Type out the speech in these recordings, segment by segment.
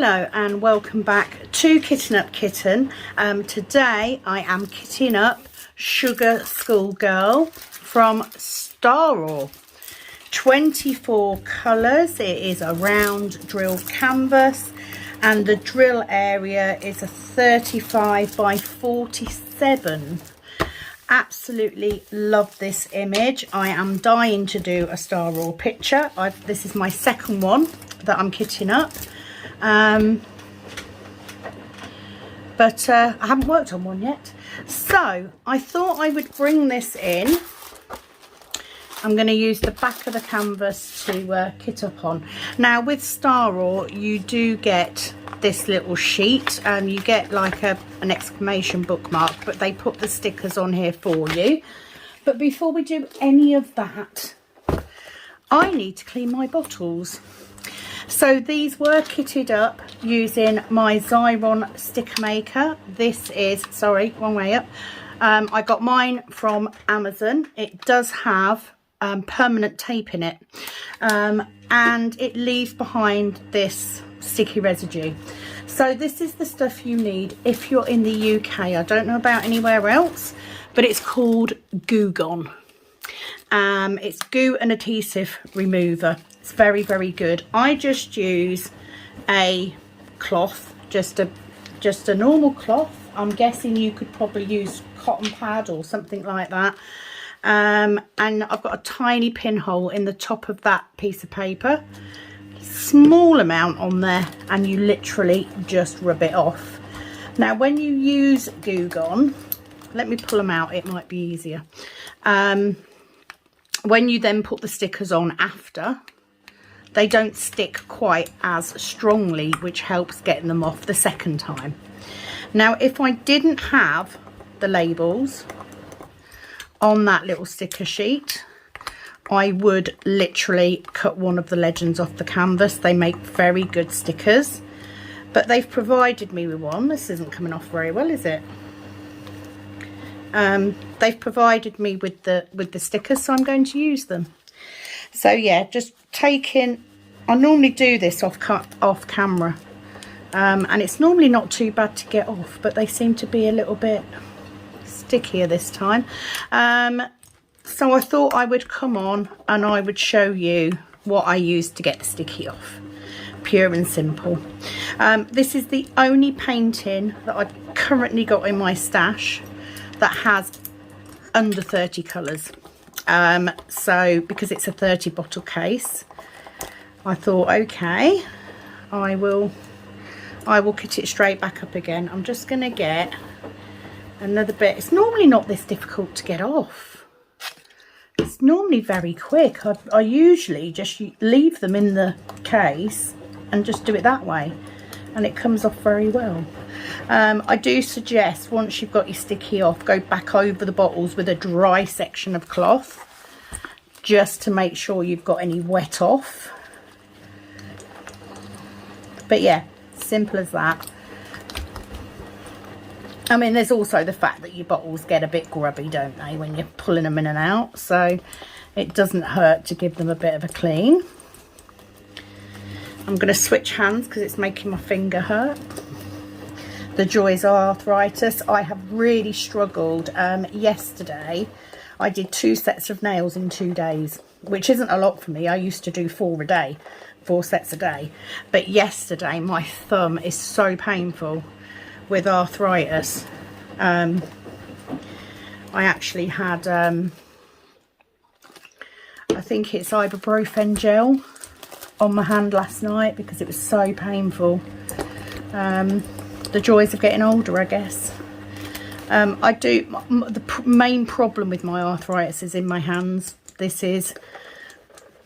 Hello and welcome back to Kitten Up Kitten. Today I am kitting up Sugar Schoolgirl from Staroar. 24 colours. It is a round drill canvas and the drill area is a 35 by 47. Absolutely love this image. I am dying to do a Staroar picture. This is my second one that I'm kitting up. But I haven't worked on one yet, so I thought I would bring this in. I'm going to use the back of the canvas to kit up on. Now with Staroar you do get this little sheet, you get like an exclamation bookmark, but they put the stickers on here for you. But before we do any of that, I need to clean my bottles. So these were kitted up using my Xyron sticker maker. This is, sorry, wrong way up. I got mine from Amazon. It does have permanent tape in it, and it leaves behind this sticky residue. So this is the stuff you need if you're in the UK. I don't know about anywhere else, but it's called Goo Gone. It's goo and adhesive remover. It's very, very good. I just use a cloth, just a normal cloth. I'm guessing you could probably use cotton pad or something like that. And I've got a tiny pinhole in the top of that piece of paper. Small amount on there, and you literally just rub it off. Now when you use Goo Gone, let me pull them out, it might be easier. When you then put the stickers on after, they don't stick quite as strongly, which helps getting them off the second time. Now if I didn't have the labels on that little sticker sheet, I would literally cut one of the legends off the canvas. They make very good stickers, but they've provided me with one. This isn't coming off very well, is it? They've provided me with the stickers, so I'm going to use them. So yeah, just taking, I normally do this off camera, and it's normally not too bad to get off, but they seem to be a little bit stickier this time. So I thought I would come on and I would show you what I use to get the sticky off. Pure and simple. This is the only painting that I've currently got in my stash that has under 30 colours. So because it's a 30 bottle case, I thought, okay, I will kit it straight back up again. I'm just going to get another bit. It's normally not this difficult to get off. It's normally very quick. I usually just leave them in the case and just do it that way, and it comes off very well. I do suggest once you've got your sticky off, go back over the bottles with a dry section of cloth, just to make sure you've got any wet off. But yeah, simple as that. I mean, there's also the fact that your bottles get a bit grubby, don't they, when you're pulling them in and out, so it doesn't hurt to give them a bit of a clean. I'm going to switch hands because it's making my finger hurt. The joys of arthritis. I have really struggled. Yesterday I did 2 sets of nails in 2 days, which isn't a lot for me. I used to do 4 sets a day, but yesterday my thumb is so painful with arthritis. I actually had I think it's ibuprofen gel on my hand last night because it was so painful. The joys of getting older, I guess. The main problem with my arthritis is in my hands. This is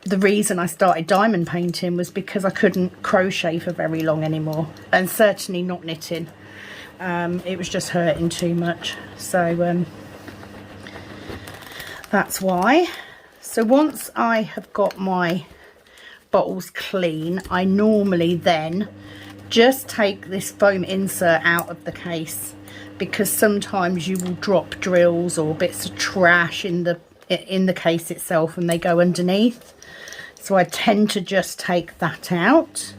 the reason I started diamond painting, was because I couldn't crochet for very long anymore, and certainly not knitting. It was just hurting too much, so that's why. So once I have got my bottles clean, I normally then just take this foam insert out of the case, because sometimes you will drop drills or bits of trash in the case itself and they go underneath. So I tend to just take that out.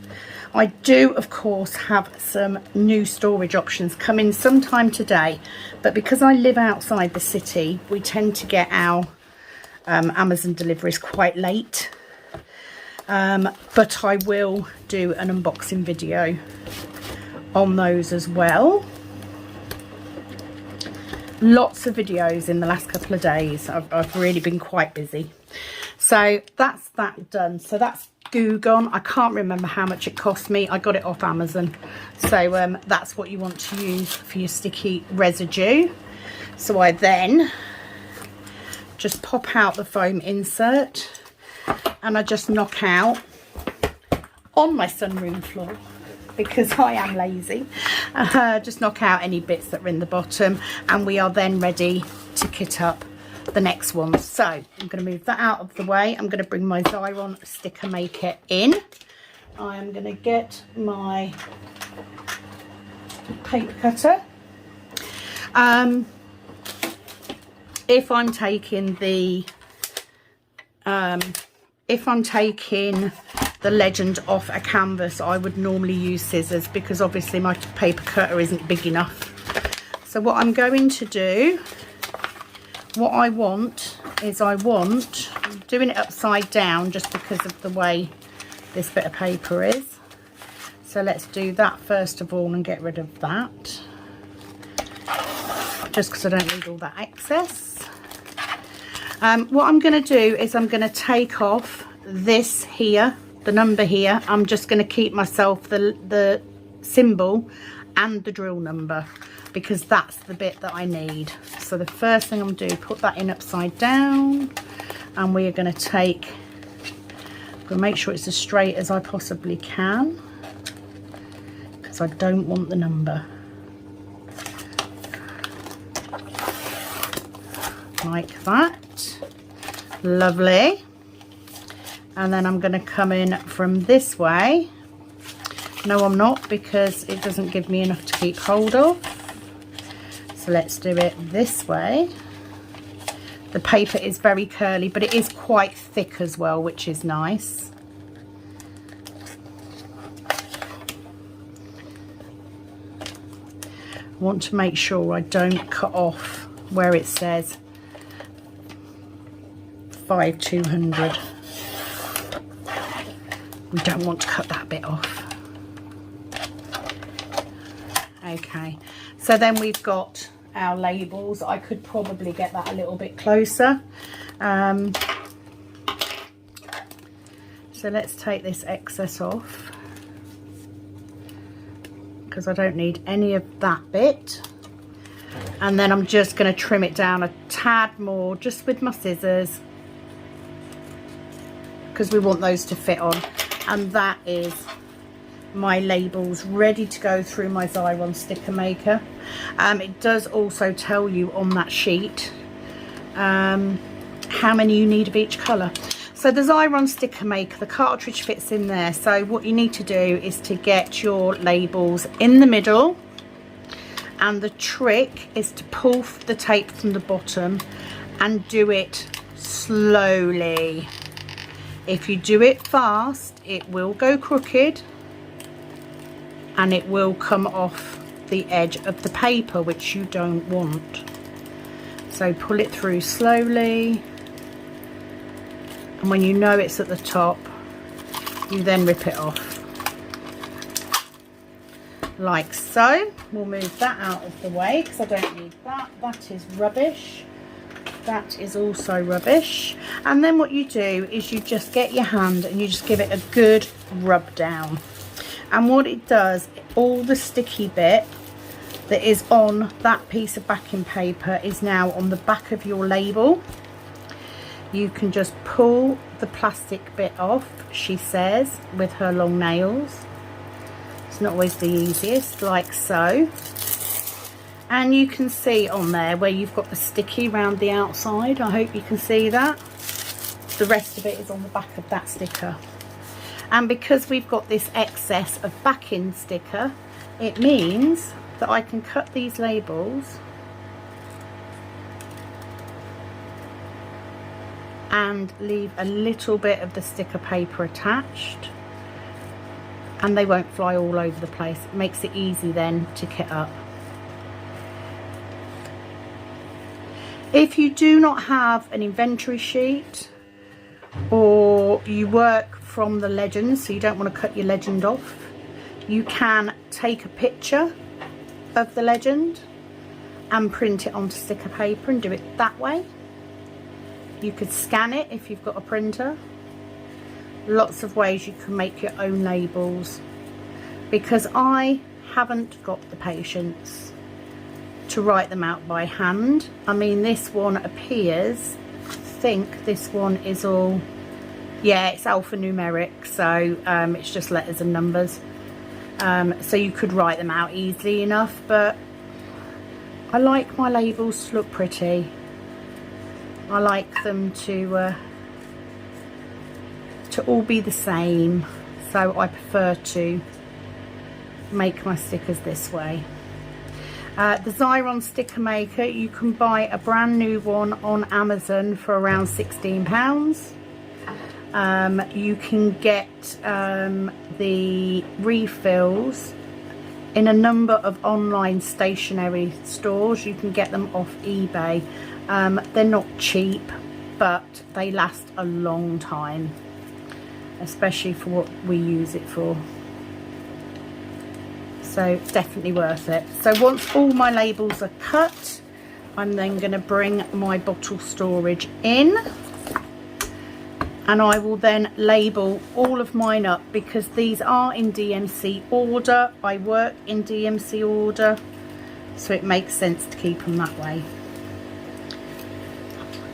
I do of course have some new storage options coming sometime today, but because I live outside the city, we tend to get our Amazon deliveries quite late. But I will do an unboxing video on those as well. Lots of videos in the last couple of days. I've really been quite busy. So that's that done. So that's Goo Gone. I can't remember how much it cost me. I got it off Amazon. So that's what you want to use for your sticky residue. So I then just pop out the foam insert and I just knock out on my sunroom floor, because I am lazy, just knock out any bits that are in the bottom, and we are then ready to kit up the next one. So I'm going to move that out of the way. I'm going to bring my Xyron sticker maker in. I am going to get my paper cutter. If I'm taking the legend off a canvas, I would normally use scissors, because obviously my paper cutter isn't big enough. So what I'm going to do, what I want is, I'm doing it upside down just because of the way this bit of paper is. So let's do that first of all and get rid of that, just because I don't need all that excess. What I'm going to do is I'm going to take off this here, the number here. I'm just going to keep myself the symbol and the drill number, because that's the bit that I need. So the first thing I'm going to do, put that in upside down, and we are going to take, I'm going to make sure it's as straight as I possibly can, because I don't want the number. Like that. Lovely. And then I'm going to come in from this way. No, I'm not, because it doesn't give me enough to keep hold of. So let's do it this way. The paper is very curly, but it is quite thick as well, which is nice. I want to make sure I don't cut off where it says 5200. We don't want to cut that bit off. Okay, so then we've got our labels. I could probably get that a little bit closer. So let's take this excess off, because I don't need any of that bit. And then I'm just going to trim it down a tad more, just with my scissors, because we want those to fit on. And that is my labels ready to go through my Xyron sticker maker. It does also tell you on that sheet how many you need of each colour. So the Xyron sticker maker, the cartridge fits in there. So what you need to do is to get your labels in the middle, and the trick is to pull the tape from the bottom and do it slowly. If you do it fast, it will go crooked and it will come off the edge of the paper, which you don't want. So pull it through slowly, and when you know it's at the top, you then rip it off. Like so. We'll move that out of the way, because I don't need that. That is rubbish. That is also rubbish. And then what you do is you just get your hand and you just give it a good rub down. And what it does, all the sticky bit that is on that piece of backing paper is now on the back of your label. You can just pull the plastic bit off, she says, with her long nails. It's not always the easiest, like so. And you can see on there where you've got the sticky around the outside. I hope you can see that. The rest of it is on the back of that sticker. And because we've got this excess of backing sticker, it means that I can cut these labels and leave a little bit of the sticker paper attached. and they won't fly all over the place. It makes it easy then to kit up. If you do not have an inventory sheet, or you work from the legend, so you don't want to cut your legend off, you can take a picture of the legend and print it onto sticker paper and do it that way. You could scan it if you've got a printer. Lots of ways you can make your own labels, because I haven't got the patience to write them out by hand. I mean, this one appears, I think this one is all, yeah, it's alphanumeric, so it's just letters and numbers. So you could write them out easily enough, but I like my labels to look pretty. I like them to all be the same, so I prefer to make my stickers this way. The Xyron sticker maker, you can buy a brand new one on Amazon for around £16. You can get the refills in a number of online stationery stores. You can get them off eBay. They're not cheap, but they last a long time, especially for what we use it for. So definitely worth it. So once all my labels are cut, I'm then going to bring my bottle storage in, and I will then label all of mine up, because these are in DMC order. I work in DMC order, so it makes sense to keep them that way.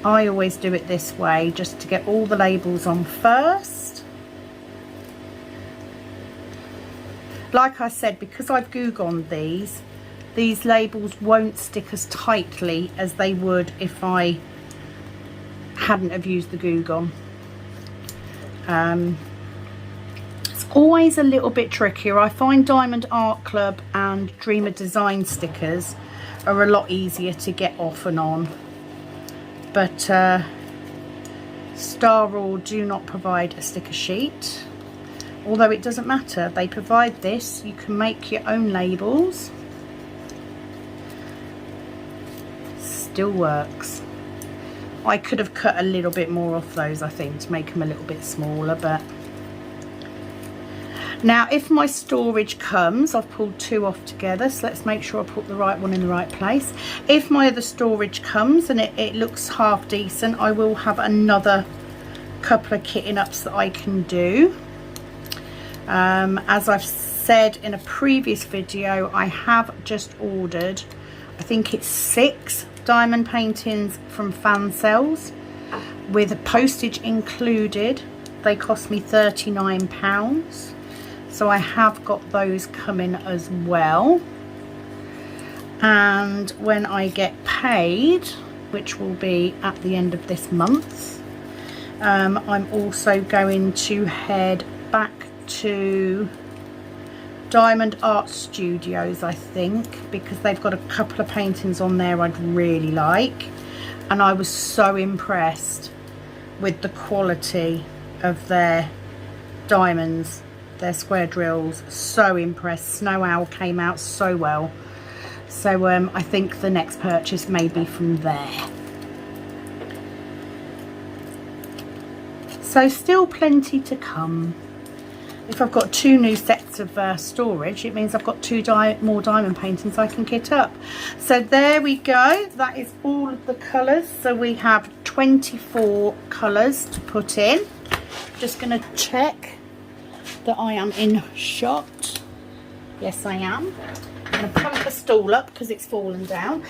I always do it this way, just to get all the labels on first. Like I said, because I've Goo-Goned these labels won't stick as tightly as they would if I hadn't have used the Goo-Gon. It's always a little bit trickier. I find Diamond Art Club and Dreamer Design stickers are a lot easier to get off and on, but Staroar do not provide a sticker sheet, although it doesn't matter, they provide this. You can make your own labels. Still works. I could have cut a little bit more off those, I think, to make them a little bit smaller. But now if my storage comes, I've pulled two off together, so let's make sure I put the right one in the right place. If my other storage comes and it looks half decent, I will have another couple of kitting ups that I can do. As I've said in a previous video, I have just ordered, I think it's 6 diamond paintings from Fan Cells with postage included. They cost me £39, so I have got those coming as well. And when I get paid, which will be at the end of this month, I'm also going to head back to Diamond Art Studios, I think, because they've got a couple of paintings on there I'd really like, and I was so impressed with the quality of their diamonds, their square drills. So impressed. Snow Owl came out so well, so I think the next purchase may be from there. So still plenty to come. If I've got 2 new sets of storage, it means I've got 2 more diamond paintings I can kit up. So there we go. That is all of the colours. So we have 24 colours to put in. Just going to check that I am in shot. Yes, I am. I'm going to pump the stool up because it's fallen down.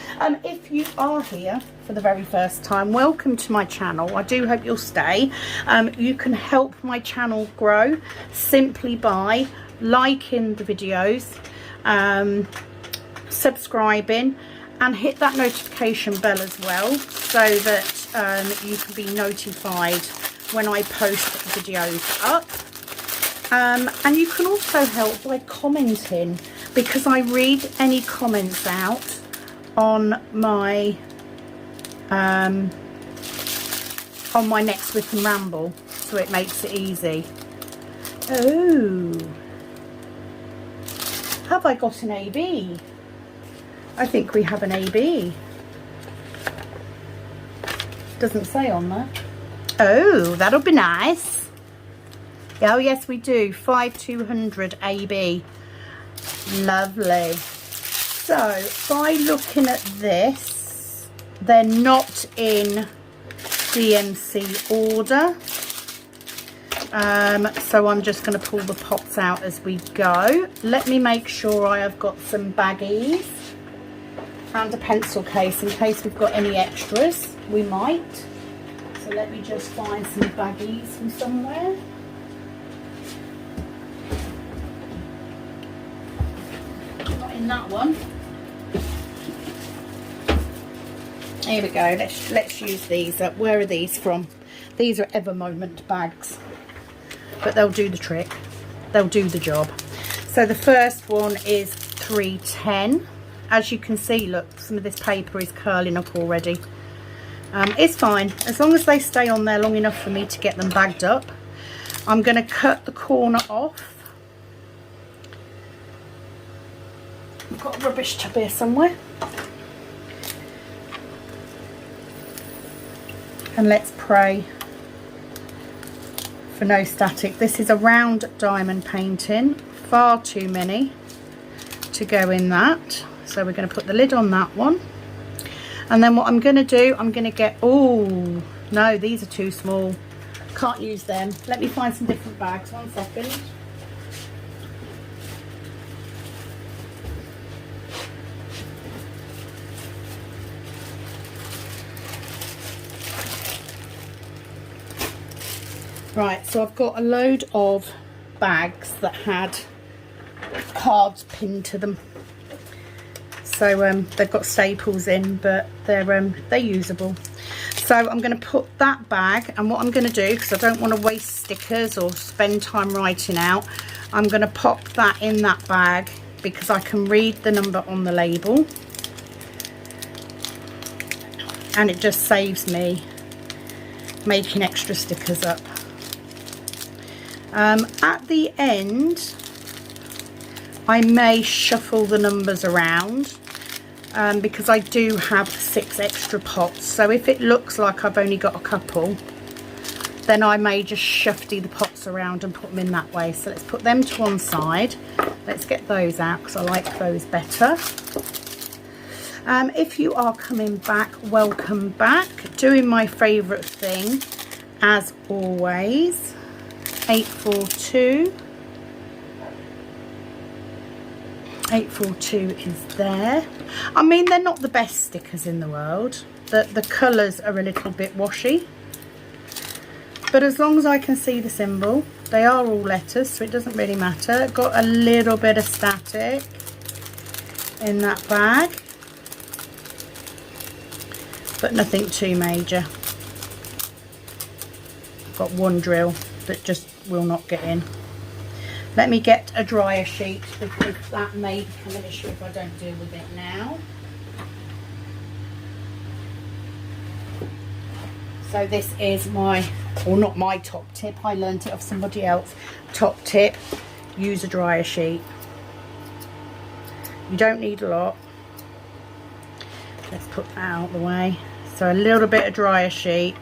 If you are here for the very first time, welcome to my channel. I do hope you'll stay. You can help my channel grow simply by liking the videos, subscribing, and hit that notification bell as well, so that you can be notified when I post videos up. And you can also help by commenting, because I read any comments out on my Next Whip and Ramble, so it makes it easy. Oh, have I got an AB? I think we have an AB. Doesn't say on there. Oh, that'll be nice. Oh yes, we do. 5200 AB. Lovely. So by looking at this, they're not in DMC order. So I'm just going to pull the pots out as we go. Let me make sure I have got some baggies and a pencil case in case we've got any extras. We might. So let me just find some baggies from somewhere. Not in that one. Here we go. Let's use these up. Where are these from? These are Ever Moment bags, but they'll do the trick. They'll do the job. So the first one is 310. As you can see, look, some of this paper is curling up already. It's fine as long as they stay on there long enough for me to get them bagged up. I'm going to cut the corner off. I've got a rubbish tub here somewhere. And let's pray for no static. This is a round diamond painting. Far too many to go in that. So we're going to put the lid on that one. And then what I'm going to do, I'm going to get... Oh, no, these are too small. Can't use them. Let me find some different bags. 1 second. Right, so I've got a load of bags that had cards pinned to them. So they've got staples in, but they're usable. So I'm going to put that bag, and what I'm going to do, because I don't want to waste stickers or spend time writing out, I'm going to pop that in that bag because I can read the number on the label, and it just saves me making extra stickers up. At the end, I may shuffle the numbers around because I do have 6 extra pots. So if it looks like I've only got a couple, then I may just shuffle the pots around and put them in that way. So let's put them to one side. Let's get those out because I like those better. If you are coming back, welcome back. Doing my favourite thing, as always. 842. 842 is there. I mean, they're not the best stickers in the world. The colours are a little bit washy. But as long as I can see the symbol, they are all letters, so it doesn't really matter. Got a little bit of static in that bag, but nothing too major. Got one drill that just will not get in. Let me get a dryer sheet because that may become an issue if I don't deal with it now. So this is my, or not my top tip, I learned it off somebody else. Top tip, use a dryer sheet. You don't need a lot. Let's put that out of the way. So a little bit of dryer sheet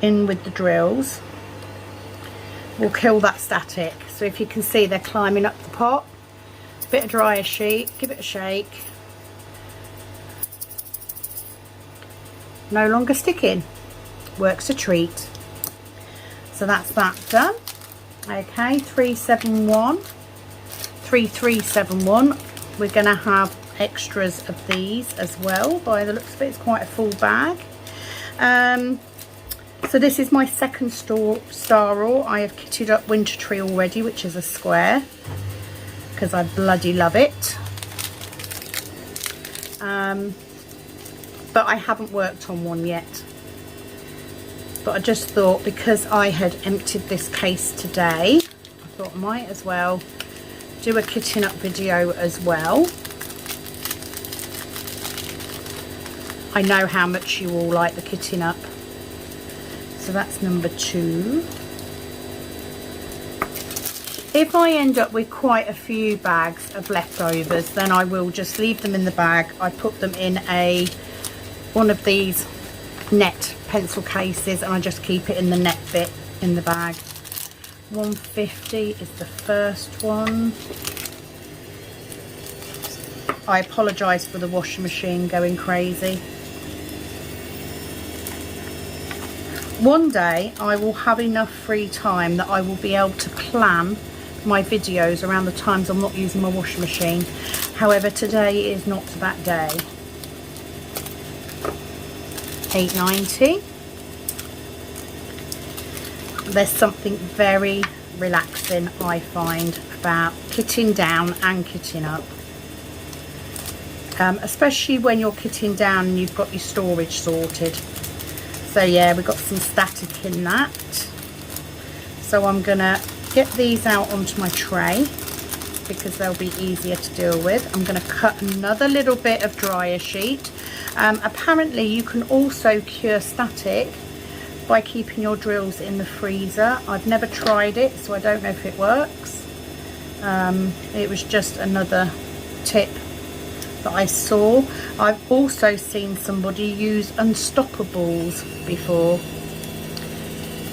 in with the drills will kill that static. So if you can see, they're climbing up the pot. Bit of dryer sheet, give it a shake. No longer sticking. Works a treat. So that's that done. Okay, 371, 3371. We're going to have extras of these as well. By the looks of it, it's quite a full bag. So this is my second Staroar. I have kitted up Winter Tree already, which is a square, because I bloody love it. But I haven't worked on one yet. But I just thought, because I had emptied this case today, I thought I might as well do a kitting up video as well. I know how much you all like the kitting up. So that's number 2. If I end up with quite a few bags of leftovers, then I will just leave them in the bag. I put them in one of these net pencil cases, and I just keep it in the net bit in the bag. 150 is the first one. I apologise for the washing machine going crazy. One day I will have enough free time that I will be able to plan my videos around the times I'm not using my washing machine. However, today is not that day. 8.90. There's something very relaxing, I find, about kitting down and kitting up. Especially when you're kitting down and you've got your storage sorted. So yeah, we've got some static in that. So I'm gonna get these out onto my tray because they'll be easier to deal with. I'm gonna cut another little bit of dryer sheet. Apparently you can also cure static by keeping your drills in the freezer. I've never tried it, so I don't know if it works. It was just another tip that I saw. I've also seen somebody use unstoppables before.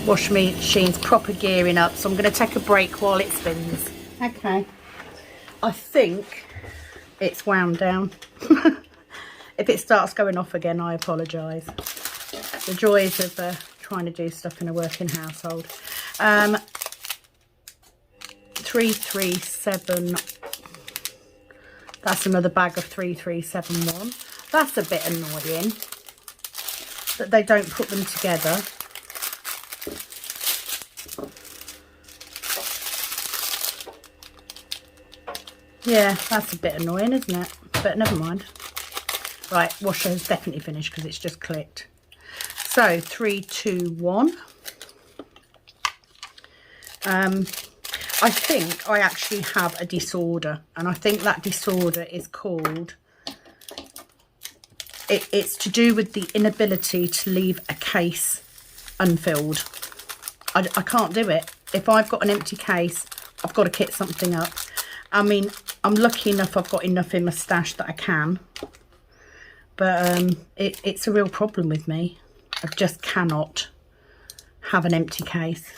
Washing machine's proper gearing up, so I'm going to take a break while it spins. Okay, I think it's wound down. If it starts going off again, I apologise. The joys of trying to do stuff in a working household. 337. That's another bag of 3371. That's a bit annoying that they don't put them together. Yeah, that's a bit annoying, isn't it? But never mind. Right, washer has definitely finished because it's just clicked. So 321. I think I actually have a disorder, and I think that disorder is called, it's to do with the inability to leave a case unfilled. I can't do it. If I've got an empty case, I've got to kit something up. I mean, I'm lucky enough I've got enough in my stash that I can, but it's a real problem with me. I just cannot have an empty case.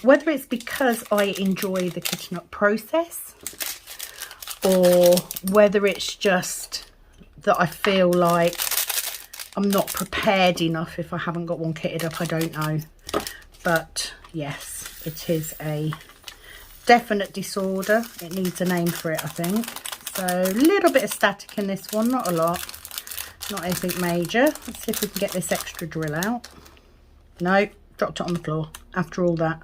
Whether it's because I enjoy the kitting up process, or whether it's just that I feel like I'm not prepared enough if I haven't got one kitted up, I don't know. But yes, it is a definite disorder. It needs a name for it, I think. So a little bit of static in this one, not a lot, not anything major. Let's see if we can get this extra drill out. No, dropped it on the floor after all that.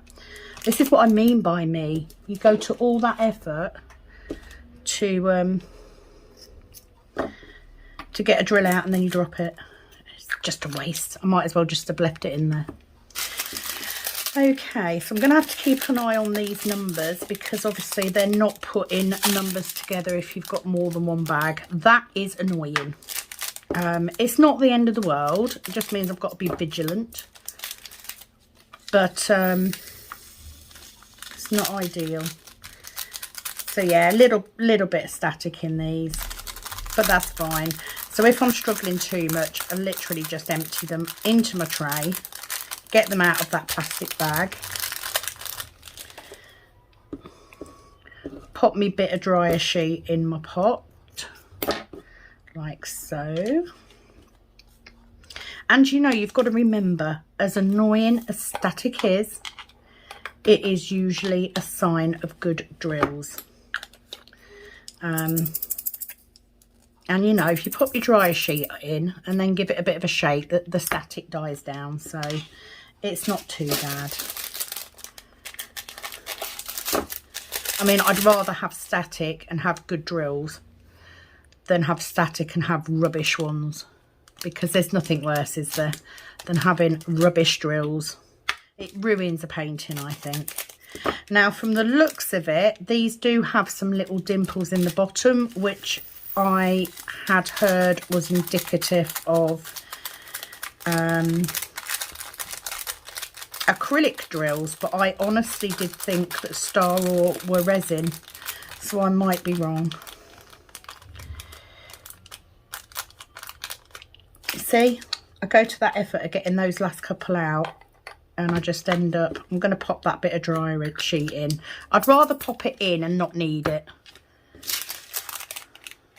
This is what I mean by me. You go to all that effort to get a drill out and then you drop it. It's just a waste. I might as well just have left it in there. Okay, so I'm going to have to keep an eye on these numbers because obviously they're not putting numbers together if you've got more than one bag. That is annoying. It's not the end of the world. It just means I've got to be vigilant. But it's not ideal. So yeah, a little bit of static in these, but that's fine. So if I'm struggling too much, I literally just empty them into my tray, get them out of that plastic bag, pop me bit of dryer sheet in my pot, like so. And you know, you've got to remember, as annoying as static is, it is usually a sign of good drills. And you know, if you put your dryer sheet in and then give it a bit of a shake, the static dies down, so it's not too bad. I mean, I'd rather have static and have good drills than have static and have rubbish ones, because there's nothing worse, is there, than having rubbish drills. It ruins a painting, I think. Now, from the looks of it, these do have some little dimples in the bottom, which I had heard was indicative of a acrylic drills, but I honestly did think that Staroar were resin, so I might be wrong. See, I go to that effort of getting those last couple out and I just end up, I'm going to pop that bit of dry sheet in. I'd rather pop it in and not need it.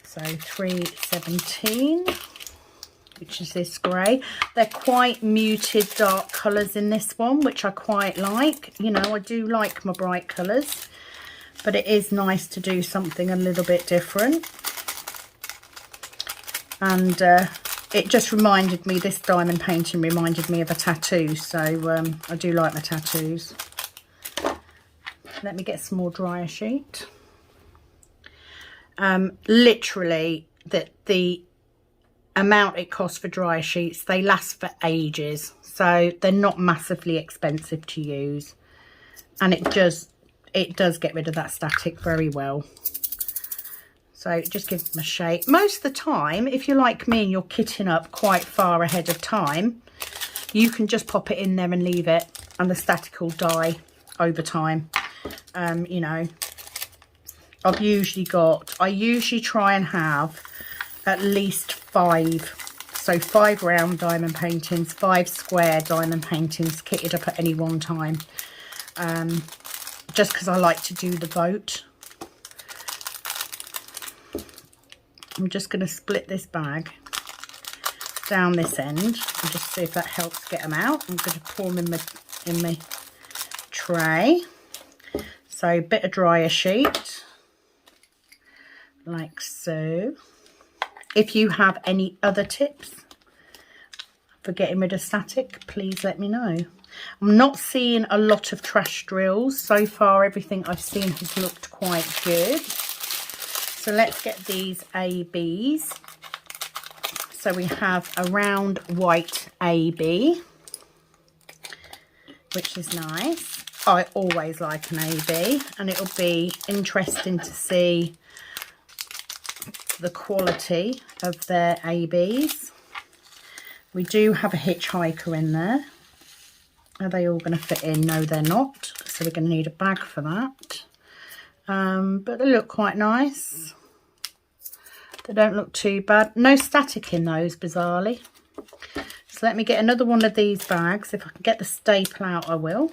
So 317, which is this grey. They're quite muted dark colours in this one, which I quite like. You know, I do like my bright colours, but it is nice to do something a little bit different. And it just reminded me, this diamond painting reminded me of a tattoo, so I do like my tattoos. Let me get some more dryer sheet. Literally, the amount it costs for dryer sheets, they last for ages, so they're not massively expensive to use, and it does get rid of that static very well. So just give them a shake. Most of the time, if you're like me and you're kitting up quite far ahead of time, you can just pop it in there and leave it, and the static will die over time. You know, I usually try and have at least 5. So 5 round diamond paintings, 5 square diamond paintings kitted up at any one time. Just because I like to do the vote. I'm just going to split this bag down this end and just see if that helps get them out. I'm going to pour them in my tray. So a bit of dryer sheet, like so. If you have any other tips for getting rid of static, please let me know. I'm not seeing a lot of trash drills. So far, everything I've seen has looked quite good. So let's get these ABs. So we have a round white AB, which is nice. I always like an AB, and it'll be interesting to see the quality of their ABs. We do have a hitchhiker in there. Are they all going to fit in? No, they're not. So we're going to need a bag for that. But they look quite nice. They don't look too bad. No static in those, bizarrely. So let me get another one of these bags. If I can get the staple out, I will.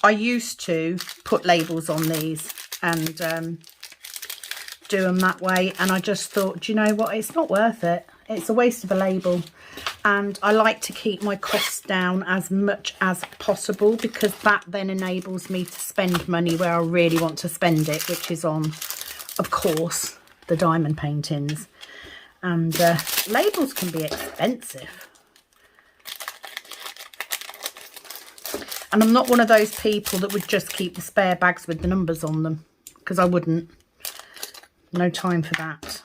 I used to put labels on these and do them that way, and I just thought, do you know what, it's not worth it. It's a waste of a label, and I like to keep my costs down as much as possible, because that then enables me to spend money where I really want to spend it, which is on, of course, the diamond paintings. And labels can be expensive. And I'm not one of those people that would just keep the spare bags with the numbers on them, because I wouldn't. No time for that.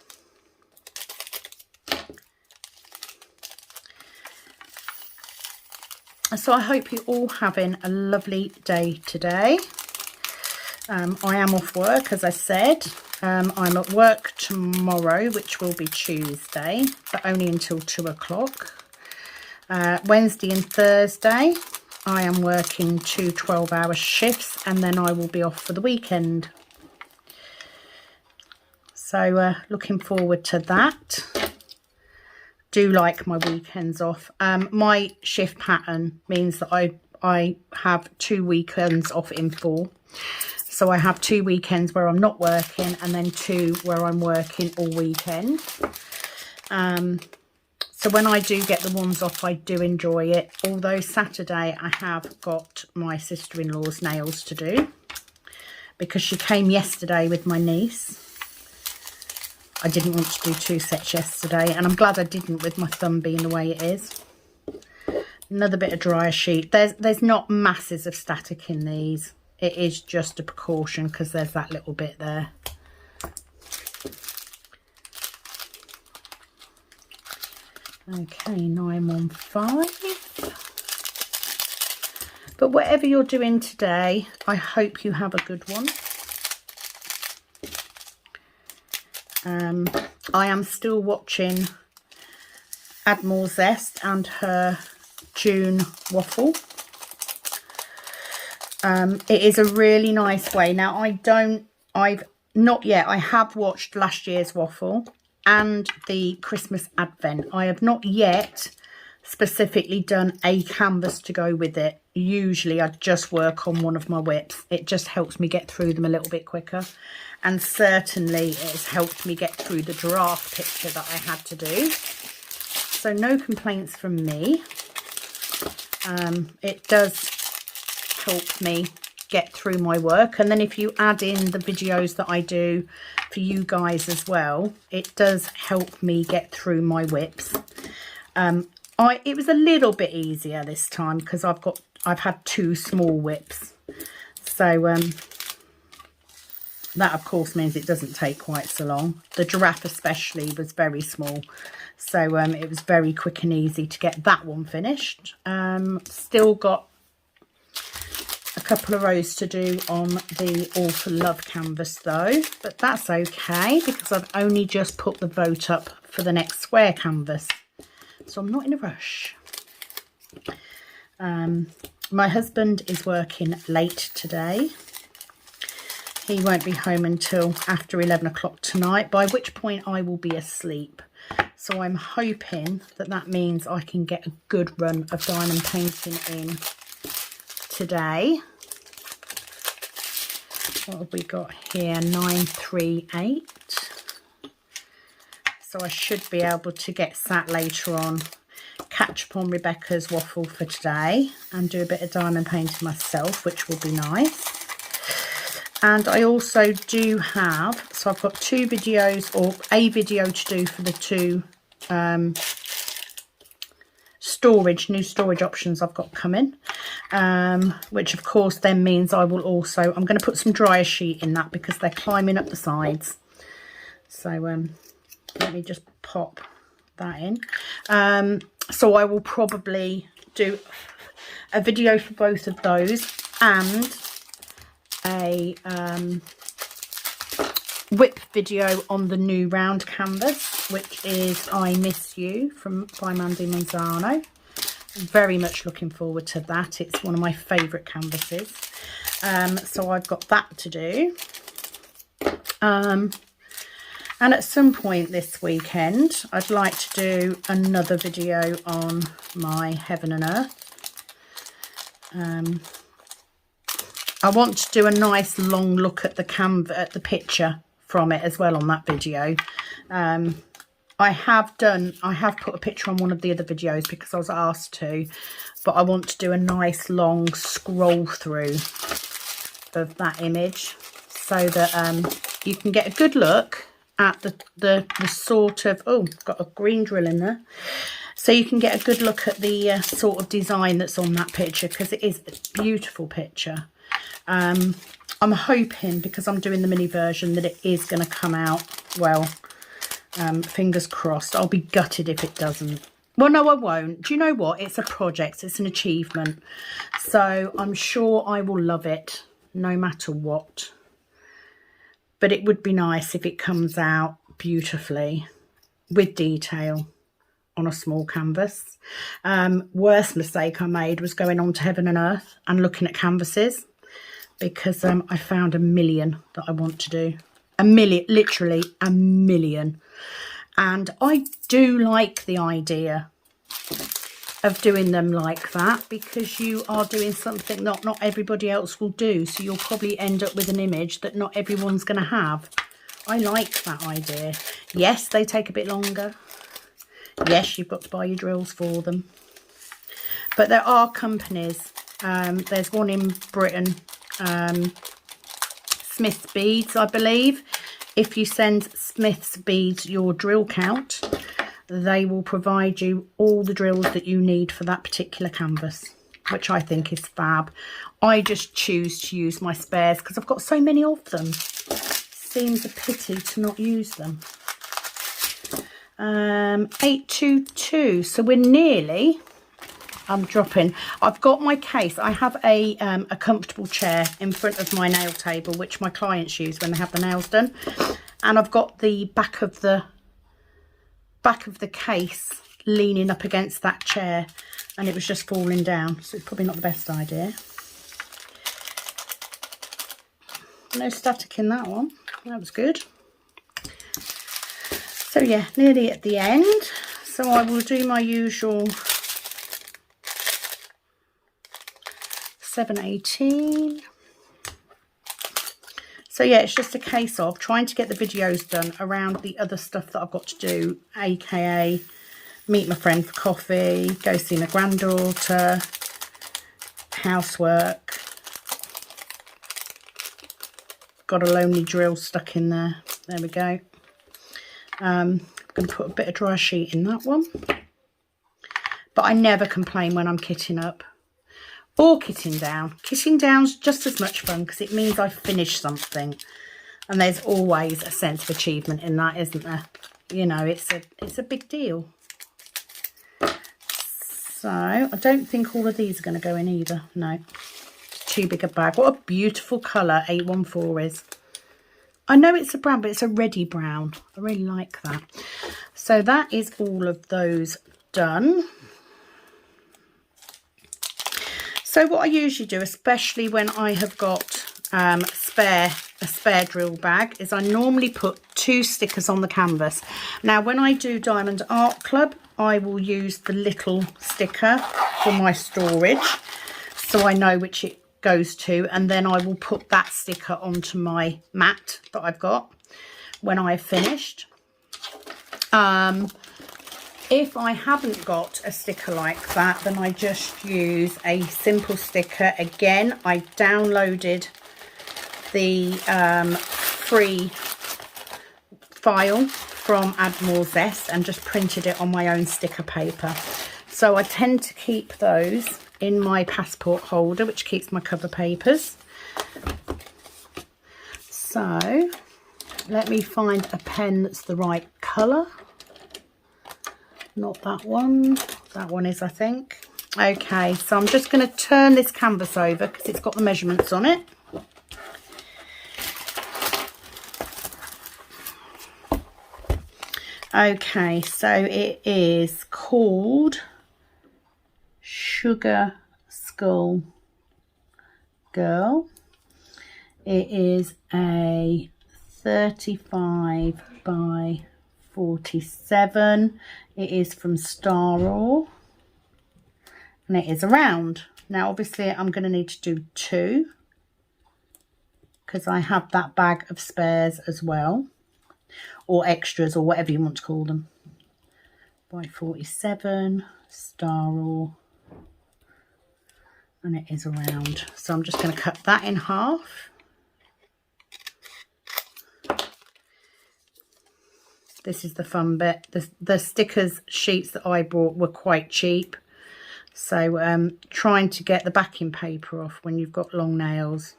So I hope you're all having a lovely day today. I am off work, as I said. I'm at work tomorrow, which will be Tuesday, but only until 2 o'clock. Wednesday and Thursday, I am working 2 12-hour shifts, and then I will be off for the weekend. So looking forward to that. Do like my weekends off. My shift pattern means that I have 2 weekends off in 4. So I have 2 weekends where I'm not working, and then 2 where I'm working all weekend. So when I do get the ones off, I do enjoy it. Although Saturday I have got my sister-in-law's nails to do, because she came yesterday with my niece. I didn't want to do 2 sets yesterday, and I'm glad I didn't, with my thumb being the way it is. Another bit of dryer sheet. There's not masses of static in these. It is just a precaution, because there's that little bit there. Okay, 915. But whatever you're doing today, I hope you have a good one. I am still watching Add More Zest and her June waffle. It is a really nice way. Now, I have watched last year's waffle and the Christmas Advent. I have not yet specifically done a canvas to go with it. Usually I just work on one of my whips. It just helps me get through them a little bit quicker. And certainly it has helped me get through the draft picture that I had to do. So no complaints from me. It does help me get through my work, and then if you add in the videos that I do for you guys as well, it does help me get through my whips. It was a little bit easier this time because I've had 2 small whips, so that of course means it doesn't take quite so long. The giraffe especially was very small, so it was very quick and easy to get that one finished. Still got a couple of rows to do on the All for Love canvas though, but that's okay because I've only just put the vote up for the next square canvas, so I'm not in a rush. My husband is working late today. He won't be home until after 11 o'clock tonight, by which point I will be asleep. So I'm hoping that that means I can get a good run of diamond painting in today. What have we got here? 938. So I should be able to get sat later on, catch up on Rebecca's waffle for today and do a bit of diamond painting myself, which will be nice. And I also do have, so I've got 2 videos, or a video to do for the 2 new storage options I've got coming, which of course then means I will also, I'm going to put some dryer sheet in that because they're climbing up the sides. So let me just pop that in. So I will probably do a video for both of those and a whip video on the new round canvas, which is I Miss You by Mandy Manzano. Very much looking forward to that. It's one of my favourite canvases. So I've got that to do. And at some point this weekend, I'd like to do another video on my Heaven and Earth. I want to do a nice long look at the canvas, at the picture from it as well on that video. I have put a picture on one of the other videos because I was asked to, but I want to do a nice long scroll through of that image so that you can get a good look at the sort of, oh, got a green drill in there. So you can get a good look at the sort of design that's on that picture, because it is a beautiful picture. I'm hoping, because I'm doing the mini version, that it is going to come out well. Fingers crossed. I'll be gutted if it doesn't. Well, no, I won't. Do you know what? It's a project. It's an achievement. So I'm sure I will love it no matter what. But it would be nice if it comes out beautifully with detail on a small canvas. Worst mistake I made was going on to Heaven and Earth and looking at canvases, because I found a million that I want to do. A million, literally a million. And I do like the idea of doing them like that, because you are doing something that not everybody else will do. So you'll probably end up with an image that not everyone's going to have. I like that idea. Yes, they take a bit longer. Yes, you've got to buy your drills for them. But there are companies. There's one in Britain, Smith's Beads, I believe. If you send Smith's Beads your drill count, they will provide you all the drills that you need for that particular canvas, which I think is fab. I just choose to use my spares because I've got so many of them. Seems a pity to not use them. 822, so we're nearly, I'm dropping. I've got my case. I have a comfortable chair in front of my nail table, which my clients use when they have the nails done. And I've got the back of the case leaning up against that chair and it was just falling down. So it's probably not the best idea. No static in that one. That was good. So yeah, nearly at the end. So I will do my usual 7/18. So yeah, it's just a case of trying to get the videos done around the other stuff that I've got to do, aka meet my friend for coffee, go see my granddaughter, housework. Got a lonely drill stuck in there. There we go. I'm going to put a bit of dry sheet in that one. But I never complain when I'm kitting up or kitting down. Kitting down's just as much fun because it means I finish something. And there's always a sense of achievement in that, isn't there? You know, it's a big deal. So I don't think all of these are going to go in either. No, it's too big a bag. What a beautiful colour 814 is. I know it's a brown, but it's a reddy brown. I really like that. So that is all of those done. So what I usually do, especially when I have got a spare drill bag, is I normally put 2 stickers on the canvas. Now when I do Diamond Art Club, I will use the little sticker for my storage, so I know which it goes to, and then I will put that sticker onto my mat that I've got when I've finished. If I haven't got a sticker like that, then I just use a simple sticker. Again, I downloaded the free file from Admiral Zest and just printed it on my own sticker paper. So I tend to keep those in my passport holder, which keeps my cover papers. So let me find a pen that's the right colour. Not that one. That one is, I think. Okay, so I'm just going to turn this canvas over because it's got the measurements on it. Okay, so it is called Sugar Skull Girl. It is a 35 by 47. It is from Staroar and it is a round. Now obviously I'm going to need to do 2 because I have that bag of spares as well, or extras, or whatever you want to call them. By 47, Staroar, and it is a round. So I'm just going to cut that in half. This is the fun bit. The stickers sheets that I bought were quite cheap, so trying to get the backing paper off when you've got long nails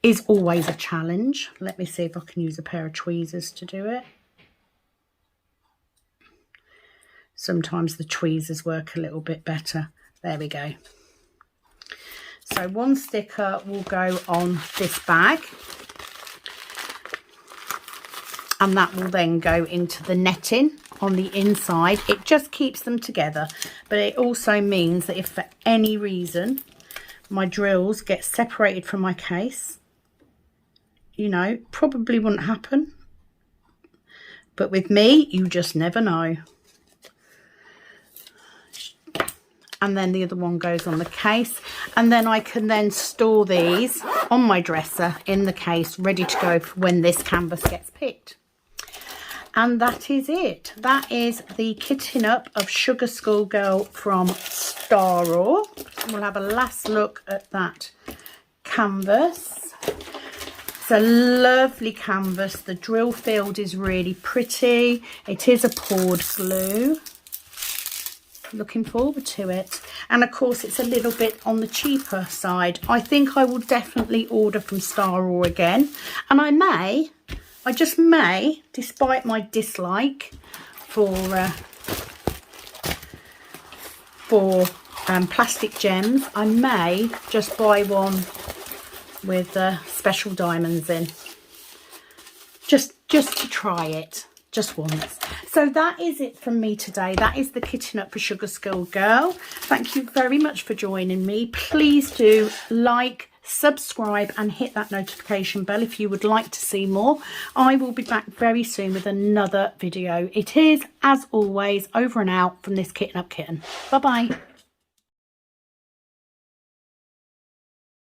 is always a challenge. Let me see if I can use a pair of tweezers to do it. Sometimes the tweezers work a little bit better. There we go. So one sticker will go on this bag, and that will then go into the netting on the inside. It just keeps them together, but it also means that if for any reason my drills get separated from my case, you know, probably wouldn't happen, but with me you just never know. And then the other one goes on the case, and then I can then store these on my dresser in the case, ready to go for when this canvas gets picked. And that is it. That is the kitting up of Sugar Skull Girl from Staroar. We'll have a last look at that canvas. It's a lovely canvas. The drill field is really pretty. It is a poured glue. Looking forward to it. And of course it's a little bit on the cheaper side. I think I will definitely order from Staroar again, and I just may, despite my dislike for plastic gems, I may just buy one with special diamonds in, just to try it, just once. So So that is it from me today. That is the Kitting Up for Sugar School Girl. Thank you very much for joining me. Please do like, subscribe and hit that notification bell if you would like to see more. I will be back very soon with another video. It is, as always, over and out from this Kitting Up Kitten. Bye bye.